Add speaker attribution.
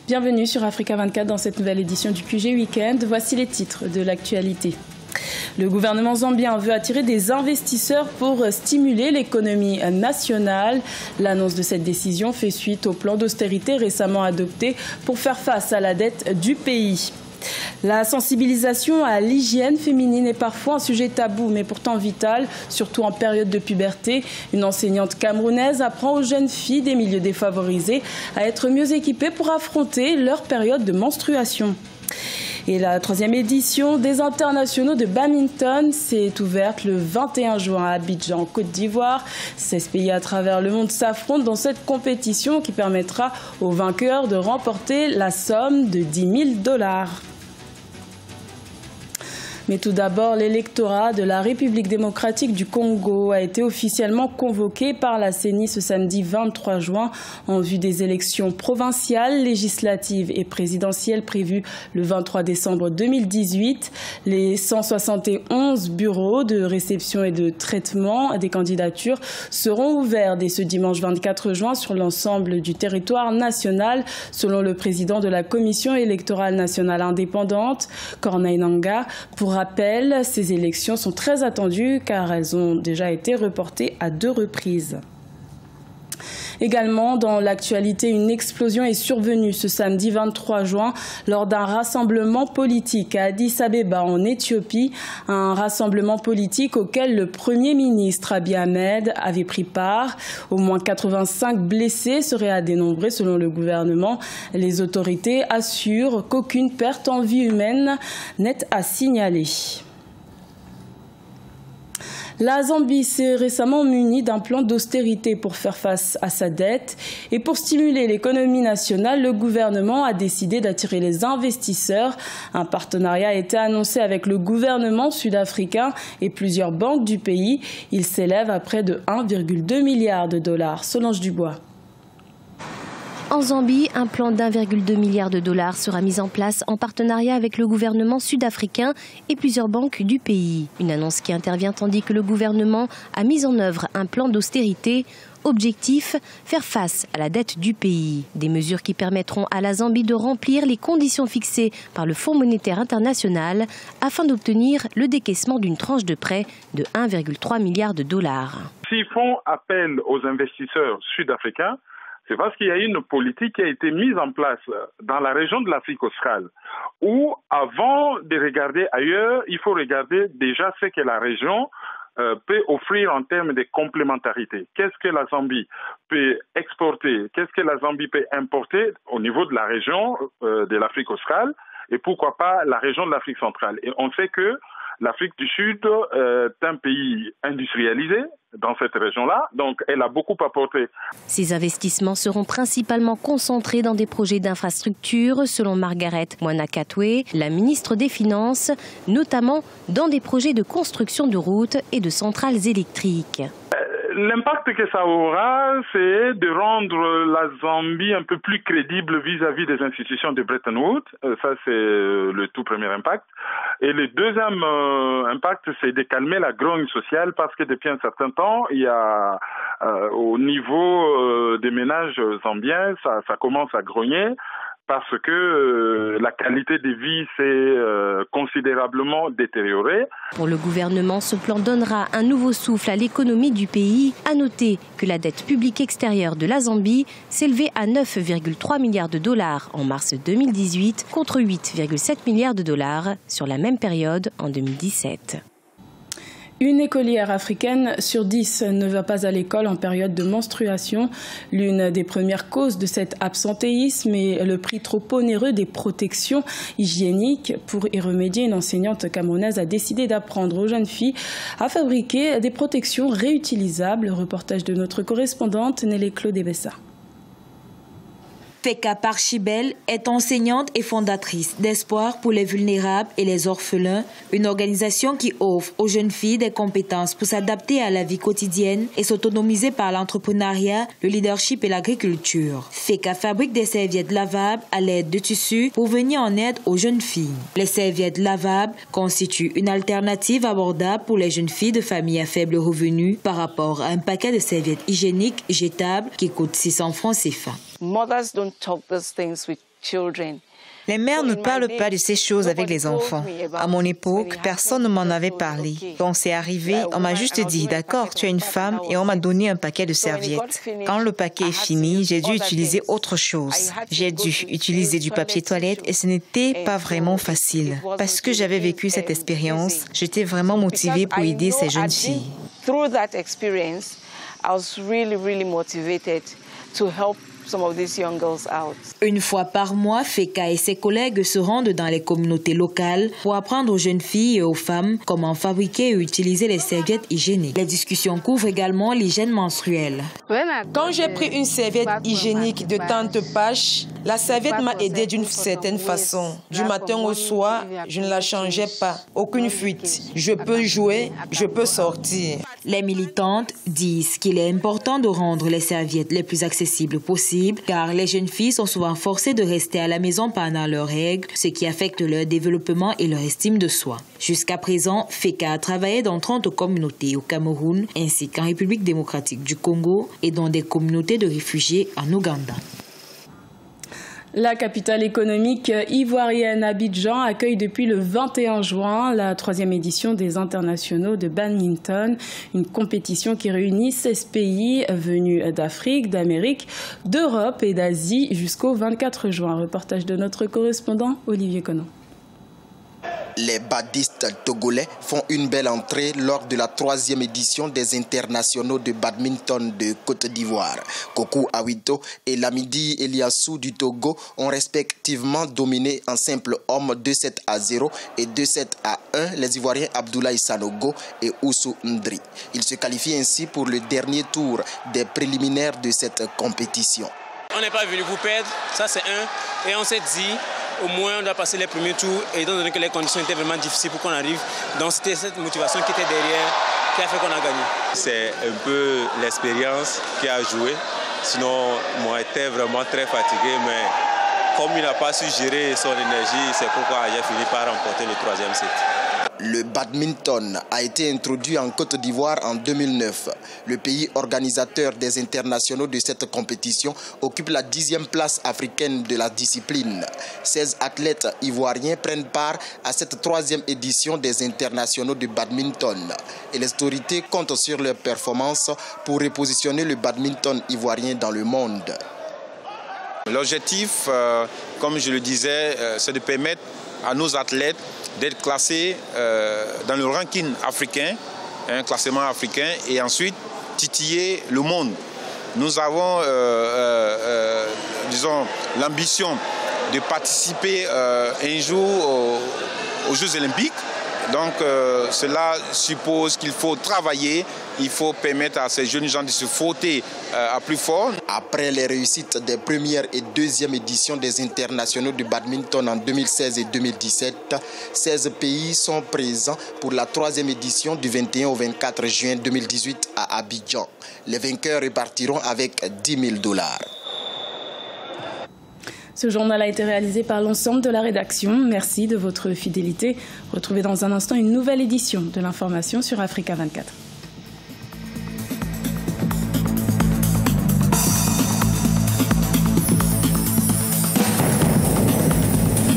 Speaker 1: Bienvenue sur Africa 24 dans cette nouvelle édition du QG Weekend. Voici les titres de l'actualité. Le gouvernement zambien veut attirer des investisseurs pour stimuler l'économie nationale. L'annonce de cette décision fait suite au plan d'austérité récemment adopté pour faire face à la dette du pays. La sensibilisation à l'hygiène féminine est parfois un sujet tabou, mais pourtant vital, surtout en période de puberté. Une enseignante camerounaise apprend aux jeunes filles des milieux défavorisés à être mieux équipées pour affronter leur période de menstruation. Et la 3e édition des internationaux de badminton s'est ouverte le 21 juin à Abidjan, en Côte d'Ivoire. 16 pays à travers le monde s'affrontent dans cette compétition qui permettra aux vainqueurs de remporter la somme de 10 000 $. Mais tout d'abord, l'électorat de la République démocratique du Congo a été officiellement convoqué par la CENI ce samedi 23 juin en vue des élections provinciales, législatives et présidentielles prévues le 23 décembre 2018. Les 171 bureaux de réception et de traitement des candidatures seront ouverts dès ce dimanche 24 juin sur l'ensemble du territoire national, selon le président de la Commission électorale nationale indépendante, Corneille Nangaa. Pour rappel, ces élections sont très attendues car elles ont déjà été reportées à 2 reprises. Également, dans l'actualité, une explosion est survenue ce samedi 23 juin lors d'un rassemblement politique à Addis Abeba en Éthiopie. Un rassemblement politique auquel le Premier ministre Abiy Ahmed avait pris part. Au moins 85 blessés seraient à dénombrer selon le gouvernement. Les autorités assurent qu'aucune perte en vie humaine n'est à signaler. La Zambie s'est récemment munie d'un plan d'austérité pour faire face à sa dette. Et pour stimuler l'économie nationale, le gouvernement a décidé d'attirer les investisseurs. Un partenariat a été annoncé avec le gouvernement sud-africain et plusieurs banques du pays. Il s'élève à près de 1,2 milliard $. Solange Dubois.
Speaker 2: En Zambie, un plan d'1,2 milliard $ sera mis en place en partenariat avec le gouvernement sud-africain et plusieurs banques du pays. Une annonce qui intervient tandis que le gouvernement a mis en œuvre un plan d'austérité. Objectif, faire face à la dette du pays. Des mesures qui permettront à la Zambie de remplir les conditions fixées par le Fonds monétaire international afin d'obtenir le décaissement d'une tranche de prêt de 1,3 milliard $.
Speaker 3: S'ils font appel aux investisseurs sud-africains, c'est parce qu'il y a une politique qui a été mise en place dans la région de l'Afrique australe, où avant de regarder ailleurs, il faut regarder déjà ce que la région peut offrir en termes de complémentarité. Qu'est-ce que la Zambie peut exporter? Qu'est-ce que la Zambie peut importer au niveau de la région de l'Afrique australe? Et pourquoi pas la région de l'Afrique centrale? Et on sait que l'Afrique du Sud est un pays industrialisé dans cette région-là, donc elle a beaucoup apporté.
Speaker 2: Ces investissements seront principalement concentrés dans des projets d'infrastructure, selon Margaret Mwanakatwe, la ministre des Finances, notamment dans des projets de construction de routes et de centrales électriques.
Speaker 3: L'impact que ça aura, c'est de rendre la Zambie un peu plus crédible vis-à-vis des institutions de Bretton Woods. Ça, c'est le tout premier impact. Et le deuxième impact, c'est de calmer la grogne sociale parce que depuis un certain temps, il y a au niveau des ménages zambiens, ça commence à grogner. Parce que la qualité de vie s'est considérablement détériorée.
Speaker 2: Pour le gouvernement, ce plan donnera un nouveau souffle à l'économie du pays. À noter que la dette publique extérieure de la Zambie s'élevait à 9,3 milliards $ en mars 2018 contre 8,7 milliards $ sur la même période en 2017.
Speaker 1: Une écolière africaine sur 10 ne va pas à l'école en période de menstruation. L'une des premières causes de cet absentéisme est le prix trop onéreux des protections hygiéniques. Pour y remédier, une enseignante camerounaise a décidé d'apprendre aux jeunes filles à fabriquer des protections réutilisables. Reportage de notre correspondante Nelly Claude Ebessa.
Speaker 4: Feka Parchibel est enseignante et fondatrice d'Espoir pour les vulnérables et les orphelins, une organisation qui offre aux jeunes filles des compétences pour s'adapter à la vie quotidienne et s'autonomiser par l'entrepreneuriat, le leadership et l'agriculture. Feka fabrique des serviettes lavables à l'aide de tissus pour venir en aide aux jeunes filles. Les serviettes lavables constituent une alternative abordable pour les jeunes filles de familles à faible revenu par rapport à un paquet de serviettes hygiéniques jetables qui coûte 600 francs CFA.
Speaker 5: Mothers don't talk these things with Les mères ne parlent pas de ces choses avec les enfants. À mon époque, personne ne m'en avait parlé. Quand c'est arrivé, on m'a juste dit « D'accord, tu es une femme » et on m'a donné un paquet de serviettes. Quand le paquet est fini, j'ai dû utiliser autre chose. J'ai dû utiliser du papier toilette et ce n'était pas vraiment facile. Parce que j'avais vécu cette expérience, j'étais vraiment motivée pour aider ces jeunes filles.
Speaker 4: Une fois par mois, Feka et ses collègues se rendent dans les communautés locales pour apprendre aux jeunes filles et aux femmes comment fabriquer et utiliser les serviettes hygiéniques. Les discussions couvrent également l'hygiène menstruelle.
Speaker 6: Quand j'ai pris une serviette hygiénique de tante Pache, la serviette m'a aidé d'une certaine façon. Du matin au soir, je ne la changeais pas. Aucune fuite. Je peux jouer, je peux sortir.
Speaker 4: Les militantes disent qu'il est important de rendre les serviettes les plus accessibles possibles car les jeunes filles sont souvent forcées de rester à la maison pendant leurs règles, ce qui affecte leur développement et leur estime de soi. Jusqu'à présent, Feka a travaillé dans 30 communautés au Cameroun ainsi qu'en République démocratique du Congo et dans des communautés de réfugiés en Ouganda.
Speaker 1: La capitale économique ivoirienne Abidjan accueille depuis le 21 juin la 3e édition des internationaux de badminton, une compétition qui réunit 16 pays venus d'Afrique, d'Amérique, d'Europe et d'Asie jusqu'au 24 juin. Reportage de notre correspondant Olivier Conan.
Speaker 7: Les badistes togolais font une belle entrée lors de la 3e édition des internationaux de badminton de Côte d'Ivoire. Kokou Awito et Lamidi Eliassou du Togo ont respectivement dominé en simple homme 2-7 à 0 et 2-7 à 1 les Ivoiriens Abdoulaye Sanogo et Oussou Ndri. Ils se qualifient ainsi pour le dernier tour des préliminaires de cette compétition.
Speaker 8: On n'est pas venu pour perdre, ça c'est un, et on s'est dit au moins on doit passer les premiers tours et étant donné que les conditions étaient vraiment difficiles pour qu'on arrive, donc c'était cette motivation qui était derrière qui a fait qu'on a gagné.
Speaker 9: C'est un peu l'expérience qui a joué, sinon moi j'étais vraiment très fatigué, mais comme il n'a pas su gérer son énergie, c'est pourquoi j'ai fini par remporter le 3e set.
Speaker 7: Le badminton a été introduit en Côte d'Ivoire en 2009. Le pays organisateur des internationaux de cette compétition occupe la 10e place africaine de la discipline. 16 athlètes ivoiriens prennent part à cette 3e édition des internationaux de badminton. Et les autorités comptent sur leurs performances pour repositionner le badminton ivoirien dans le monde.
Speaker 9: L'objectif, comme je le disais, c'est de permettre à nos athlètes d'être classés dans le ranking africain, un classement africain, et ensuite titiller le monde. Nous avons, disons, l'ambition de participer un jour aux Jeux Olympiques. Donc cela suppose qu'il faut travailler, il faut permettre à ces jeunes gens de se frotter à plus fort.
Speaker 7: Après les réussites des premières et deuxième éditions des internationaux de badminton en 2016 et 2017, 16 pays sont présents pour la 3e édition du 21 au 24 juin 2018 à Abidjan. Les vainqueurs repartiront avec $10 000.
Speaker 1: Ce journal a été réalisé par l'ensemble de la rédaction. Merci de votre fidélité. Retrouvez dans un instant une nouvelle édition de l'information sur Africa 24.